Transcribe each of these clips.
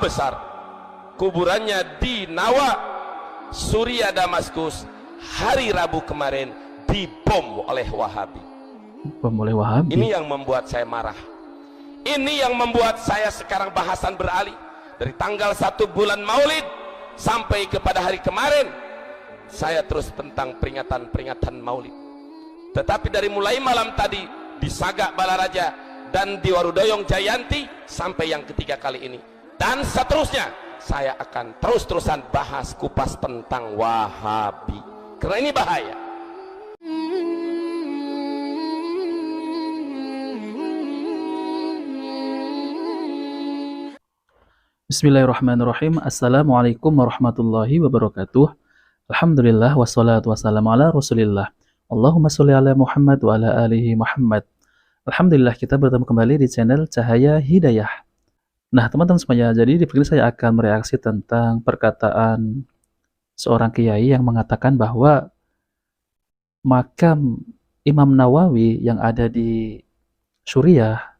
besar, kuburannya di Nawa, Suriah, Damaskus, hari Rabu kemarin dibom oleh Wahabi. Bom oleh Wahabi. Ini yang membuat saya marah. Ini yang membuat saya sekarang bahasan beralih dari tanggal 1 bulan Maulid sampai kepada hari kemarin. Saya terus tentang peringatan Maulid. Tetapi dari mulai malam tadi di Sagak Balaraja dan di Warudoyong Jayanti sampai yang ketiga kali ini dan seterusnya, saya akan terus-terusan bahas kupas tentang Wahabi karena ini bahaya. Bismillahirrahmanirrahim. Assalamualaikum warahmatullahi wabarakatuh. Alhamdulillah wassalatu wassalamu ala rasulillah. Allahumma sholli ala Muhammad wa ala alihi Muhammad. Alhamdulillah, kita bertemu kembali di channel Cahaya Hidayah. Nah teman-teman semuanya, jadi di video saya akan mereaksi tentang perkataan seorang kiai yang mengatakan bahwa makam Imam Nawawi yang ada di Suriah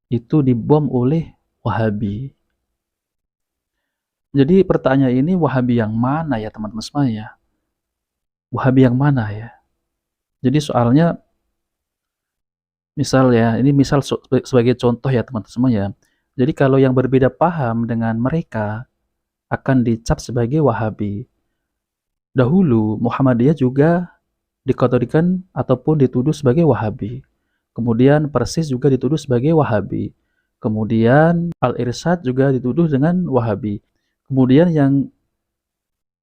itu dibom oleh Wahabi. Jadi pertanyaan ini, Wahabi yang mana ya teman-teman semuanya? Wahabi yang mana ya? Jadi soalnya, misal ya, ini misal sebagai contoh ya teman-teman semuanya. Jadi kalau yang berbeda paham dengan mereka akan dicap sebagai Wahabi. Dahulu Muhammadiyah juga dikategorikan ataupun dituduh sebagai Wahabi. Kemudian Persis juga dituduh sebagai Wahabi. Kemudian Al-Irsyad juga dituduh dengan Wahabi. Kemudian yang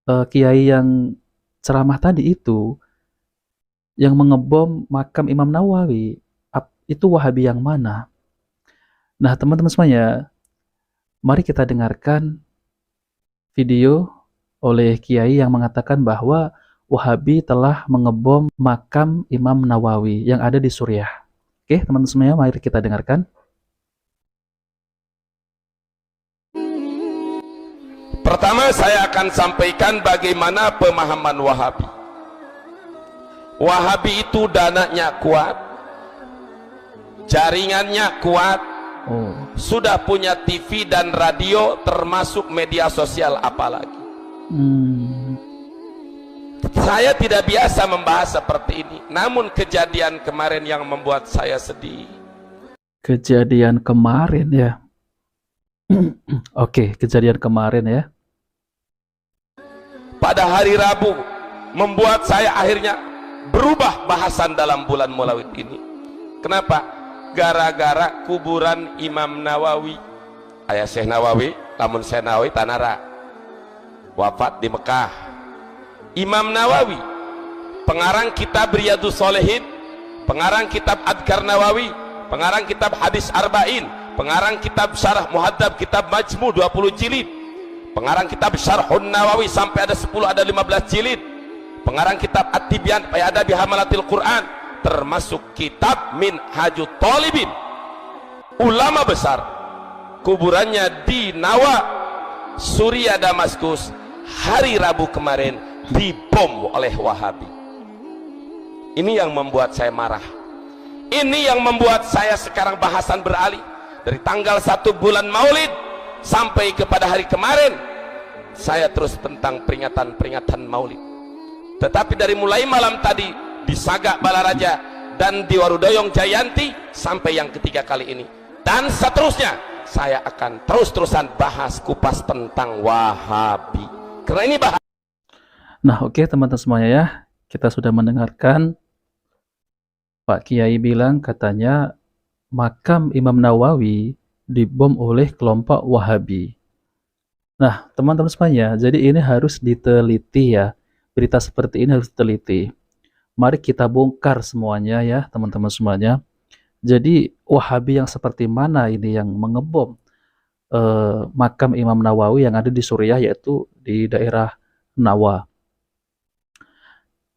kiai yang ceramah tadi itu yang mengebom makam Imam Nawawi, itu Wahabi yang mana? Nah teman-teman semuanya, mari kita dengarkan video oleh kiai yang mengatakan bahwa Wahabi telah mengebom makam Imam Nawawi yang ada di Suriah. Oke teman-teman semuanya, mari kita dengarkan. Pertama, saya akan sampaikan bagaimana pemahaman Wahabi. Wahabi itu dananya kuat, jaringannya kuat, sudah punya TV dan radio, termasuk media sosial apalagi. Saya tidak biasa membahas seperti ini, namun kejadian kemarin yang membuat saya sedih. Kejadian kemarin ya. Oke, kejadian kemarin ya. Pada hari Rabu membuat saya akhirnya berubah bahasan dalam bulan Maulid ini. Kenapa? Gara-gara kuburan Imam Nawawi, ayah Syekh Nawawi, lamun Syekh Nawawi Tanara, wafat di Mekah. Imam Nawawi, pengarang kitab Riyadhus Shalihin, pengarang kitab Adhkar Nawawi, pengarang kitab Hadis Arba'in, pengarang kitab Syarah Muhadzab, kitab Majmu 20 jilid, pengarang kitab Syarhun Nawawi sampai ada 10 ada 15 jilid, pengarang kitab At-Tibyan fi Adabi Hamalatil Quran, termasuk kitab Minhajut Thalibin. Ulama besar, kuburannya di Nawa, Suriah, Damaskus, hari Rabu kemarin dibom oleh Wahabi. Ini yang membuat saya marah. Ini yang membuat saya sekarang bahasan beralih dari tanggal 1 bulan Maulid sampai kepada hari kemarin. Saya terus tentang peringatan Maulid. Tetapi dari mulai malam tadi di Sagak Balaraja dan di Warudoyong Jayanti sampai yang ketiga kali ini dan seterusnya, saya akan terus-terusan bahas kupas tentang Wahabi karena ini bahaya. Nah oke teman-teman semuanya ya, kita sudah mendengarkan Pak Kiai bilang katanya makam Imam Nawawi dibom oleh kelompok Wahabi. Nah teman-teman semuanya, jadi ini harus diteliti ya, berita seperti ini harus diteliti. Mari kita bongkar semuanya ya teman-teman semuanya. Jadi Wahabi yang seperti mana ini yang mengebom makam Imam Nawawi yang ada di Suriah, yaitu di daerah Nawa.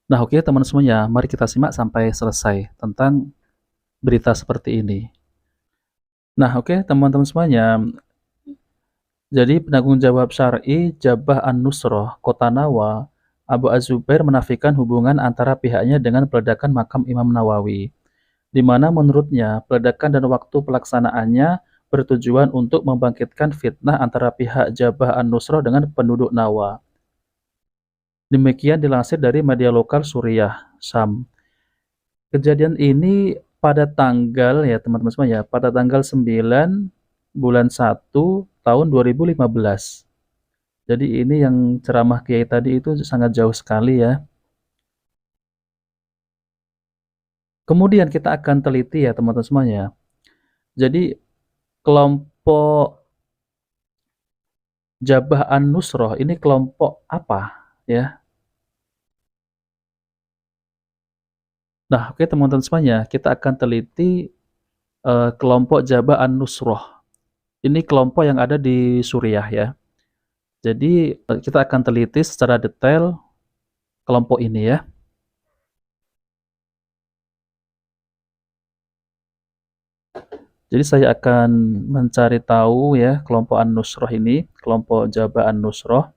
Nah oke teman-teman semuanya, mari kita simak sampai selesai tentang berita seperti ini. Nah oke teman-teman semuanya, jadi penanggung jawab syar'i Jabhah An-Nusrah Kota Nawa, Abu Az-Zubair, menafikan hubungan antara pihaknya dengan peledakan makam Imam Nawawi, di mana menurutnya peledakan dan waktu pelaksanaannya bertujuan untuk membangkitkan fitnah antara pihak Jabhah an-Nusrah dengan penduduk Nawa. Demikian dilansir dari media lokal Suriah, Syam. Kejadian ini pada tanggal ya teman-teman semua ya, pada tanggal 9 bulan 1 tahun 2015. Jadi ini yang ceramah Kiai tadi itu sangat jauh sekali ya. Kemudian kita akan teliti ya teman-teman semuanya. Jadi kelompok Jabhah an-Nusrah ini kelompok apa ya? Nah, oke teman-teman semuanya, kita akan teliti kelompok Jabhah an-Nusrah. Ini kelompok yang ada di Suriah ya. Jadi kita akan teliti secara detail kelompok ini ya. Jadi saya akan mencari tahu ya kelompok An-Nusrah ini, kelompok Jabhah An-Nusrah.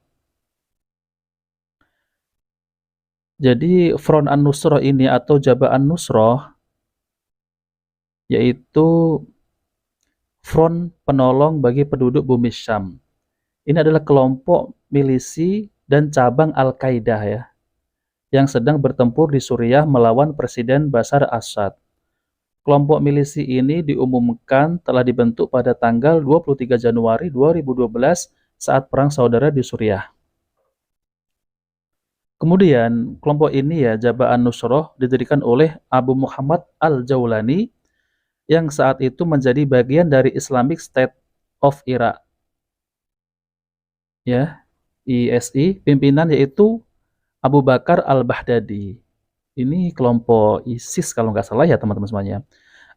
Jadi Front An-Nusrah ini atau Jabhah An-Nusrah yaitu front penolong bagi penduduk bumi Syam. Ini adalah kelompok milisi dan cabang Al-Qaeda ya, yang sedang bertempur di Suriah melawan Presiden Bashar Assad. Kelompok milisi ini diumumkan telah dibentuk pada tanggal 23 Januari 2012 saat Perang Saudara di Suriah. Kemudian, kelompok ini ya, Jabhah an-Nusrah, didirikan oleh Abu Muhammad al-Jawlani yang saat itu menjadi bagian dari Islamic State of Iraq. Ya, ISI, pimpinan yaitu Abu Bakar al-Baghdadi. Ini kelompok ISIS kalau nggak salah ya teman-teman semuanya.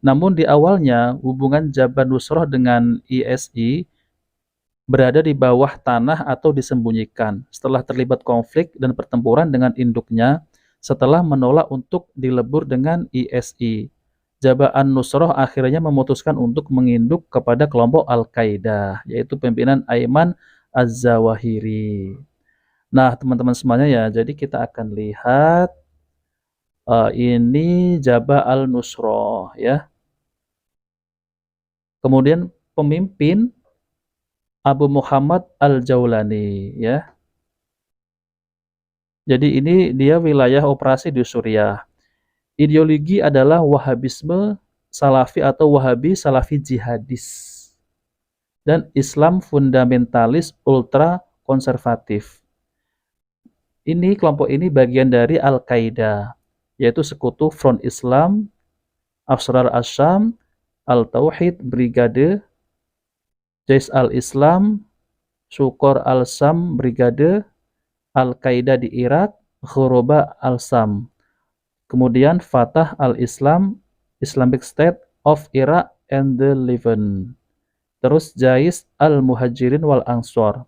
Namun di awalnya hubungan Jabhah Nusrah dengan ISI berada di bawah tanah atau disembunyikan setelah terlibat konflik dan pertempuran dengan induknya setelah menolak untuk dilebur dengan ISI. Jabhah an-Nusrah akhirnya memutuskan untuk menginduk kepada kelompok Al-Qaeda, yaitu pimpinan Ayman az-Zawahiri. Nah, teman-teman semuanya ya, jadi kita akan lihat ini Jabhah al-Nusrah ya. Kemudian pemimpin Abu Muhammad al-Jawlani ya. Jadi ini dia wilayah operasi di Suriah. Ideologi adalah Wahabisme Salafi atau Wahabi Salafi Jihadis dan Islam fundamentalis ultra konservatif. Ini kelompok ini bagian dari Al-Qaeda, yaitu sekutu Front Islam, Asrar Asyam, Al-Tauhid Brigade, Jais al-Islam, Sukor al-Sam Brigade, Al-Qaeda di Irak, Ghoroba al-Sam. Kemudian Fatah al-Islam, Islamic State of Iraq and the Levant. Terus Jais al-Muhajirin wal Ansor.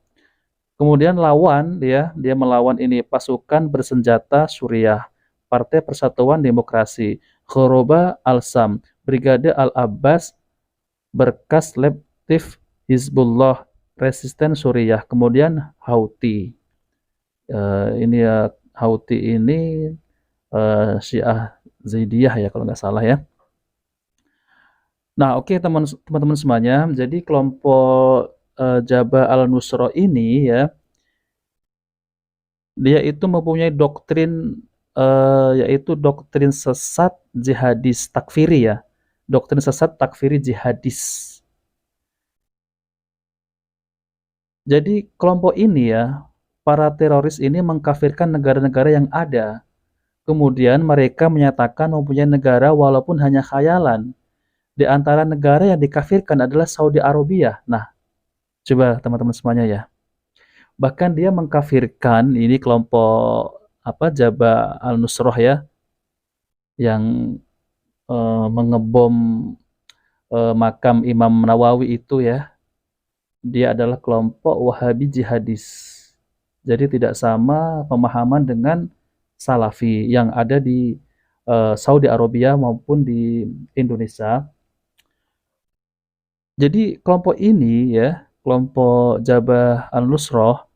Kemudian lawan dia melawan ini pasukan bersenjata Suriah, Partai Persatuan Demokrasi, Ghoroba al-Sam, Brigade al-Abbas, Berkas Leptif Hizbullah, Resisten Suriah, kemudian Houthi. Ini ya Houthi ini Syiah Zaidiyah ya kalau nggak salah ya. Nah, oke teman-teman semuanya, jadi kelompok Jabhah al-Nusrah ini ya, dia itu mempunyai doktrin yaitu doktrin sesat jihadis takfiri ya, doktrin sesat takfiri jihadis. Jadi kelompok ini ya, para teroris ini mengkafirkan negara-negara yang ada. Kemudian mereka menyatakan mempunyai negara walaupun hanya khayalan. Di antara negara yang dikafirkan adalah Saudi Arabia. Nah, coba teman-teman semuanya ya. Bahkan dia mengkafirkan ini kelompok Jabhah al-Nusrah ya, yang mengebom makam Imam Nawawi itu ya. Dia adalah kelompok Wahabi jihadis. Jadi tidak sama pemahaman dengan Salafi yang ada di Saudi Arabia maupun di Indonesia. Jadi kelompok ini ya, kelompok Jabhah al-Nusrah,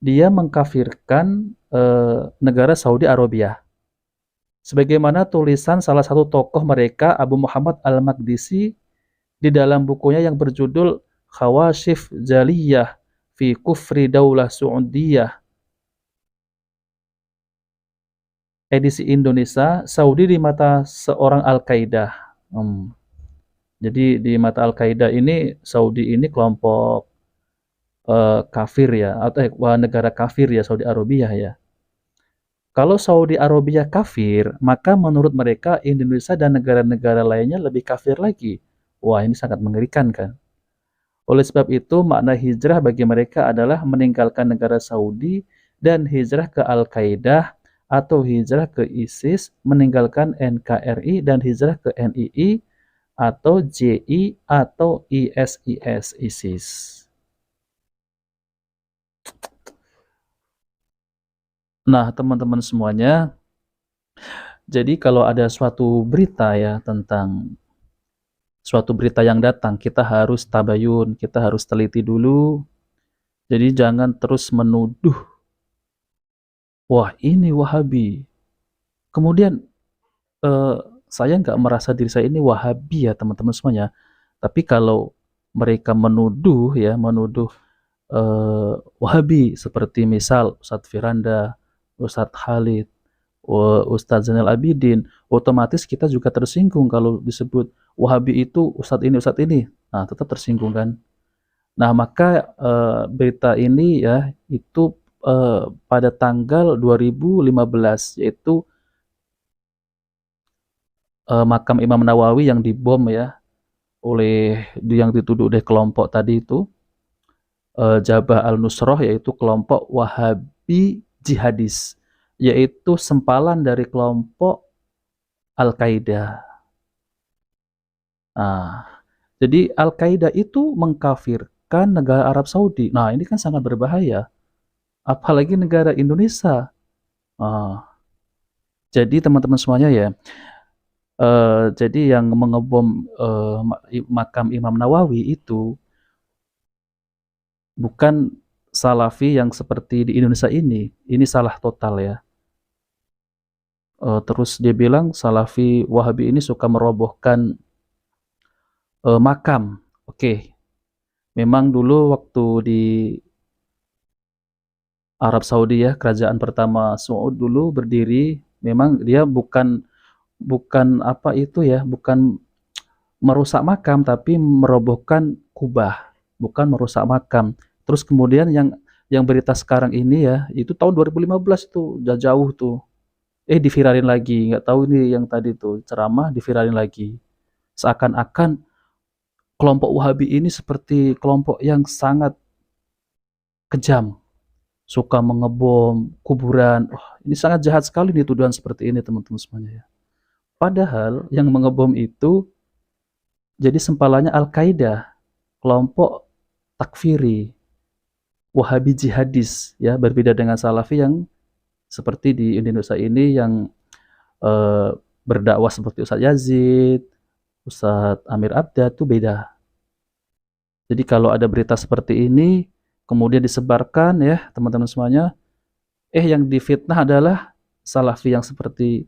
dia mengkafirkan negara Saudi Arabia. Sebagaimana tulisan salah satu tokoh mereka, Abu Muhammad al-Maqdisi, di dalam bukunya yang berjudul Khawashif Jaliyah fi Kufri Daulah Saudiyah, edisi Indonesia, Saudi di mata seorang Al-Qaeda. Jadi di mata Al-Qaeda ini, Saudi ini kelompok kafir ya, atau negara kafir ya, Saudi Arabia ya. Kalau Saudi Arabia kafir, maka menurut mereka Indonesia dan negara-negara lainnya lebih kafir lagi. Wah, ini sangat mengerikan kan. Oleh sebab itu, makna hijrah bagi mereka adalah meninggalkan negara Saudi dan hijrah ke Al-Qaeda atau hijrah ke ISIS, meninggalkan NKRI dan hijrah ke NII atau JI atau ISIS, ISIS. Nah, teman-teman semuanya, jadi kalau ada suatu berita ya tentang suatu berita yang datang, kita harus tabayun, kita harus teliti dulu. Jadi jangan terus menuduh, wah ini Wahabi. Kemudian saya nggak merasa diri saya ini Wahabi ya teman-teman semuanya. Tapi kalau mereka menuduh ya, menuduh Wahabi seperti misal Ustadz Firanda, Ustadz Khalid, Ustadz Zainal Abidin, otomatis kita juga tersinggung kalau disebut Wahabi itu Ustadz ini. Nah, tetap tersinggung kan. Nah, maka berita ini ya itu pada tanggal 2015, yaitu makam Imam Nawawi yang dibom ya oleh yang dituduh oleh kelompok tadi itu, Jabhah Al-Nusrah, yaitu kelompok Wahabi jihadis, yaitu sempalan dari kelompok Al-Qaeda. Nah, jadi Al-Qaeda itu mengkafirkan negara Arab Saudi. Nah, ini kan sangat berbahaya, apalagi negara Indonesia. Jadi teman-teman semuanya ya, jadi yang mengebom makam Imam Nawawi itu bukan Salafi yang seperti di Indonesia ini salah total ya. Terus dia bilang Salafi Wahabi ini suka merobohkan makam. Oke, memang dulu waktu di Arab Saudi ya, kerajaan pertama Saud dulu berdiri, memang dia bukan apa itu ya, bukan merusak makam tapi merobohkan kubah, bukan merusak makam. Terus kemudian yang berita sekarang ini ya, itu tahun 2015 tuh, udah jauh tuh. Diviralin lagi, nggak tahu ini yang tadi tuh ceramah diviralin lagi. Seakan-akan kelompok Wahabi ini seperti kelompok yang sangat kejam, suka mengebom kuburan. Ini sangat jahat sekali nih tuduhan seperti ini teman-teman semuanya ya. Padahal yang mengebom itu jadi sempalannya Al-Qaeda, kelompok takfiri, Wahabi jihadis ya, berbeda dengan Salafi yang seperti di Indonesia ini yang berdakwah seperti Ustadz Yazid, Ustadz Amir Abda, itu beda. Jadi kalau ada berita seperti ini kemudian disebarkan ya teman-teman semuanya, yang difitnah adalah Salafi yang seperti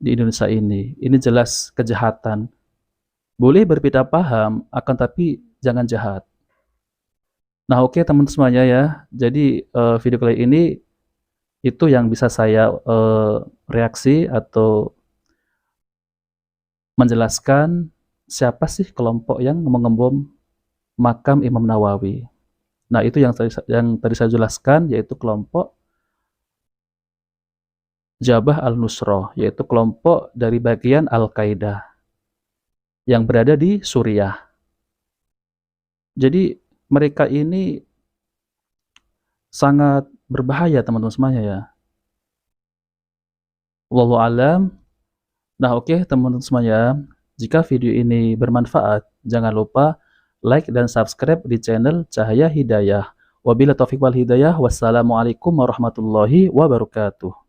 di Indonesia ini jelas kejahatan. Boleh berbeda paham, akan tapi jangan jahat. Nah, oke teman-teman semuanya ya. Jadi video kali ini itu yang bisa saya reaksi atau menjelaskan siapa sih kelompok yang mengebom makam Imam Nawawi. Nah, itu yang tadi saya jelaskan, yaitu kelompok Jabhah Al-Nusrah, yaitu kelompok dari bagian Al-Qaeda yang berada di Suriah. Jadi mereka ini sangat berbahaya teman-teman semuanya ya. Wallahu alam. Nah, oke teman-teman semuanya, jika video ini bermanfaat, jangan lupa like dan subscribe di channel Cahaya Hidayah. Wabillahi taufiq wal hidayah. Wassalamualaikum warahmatullahi wabarakatuh.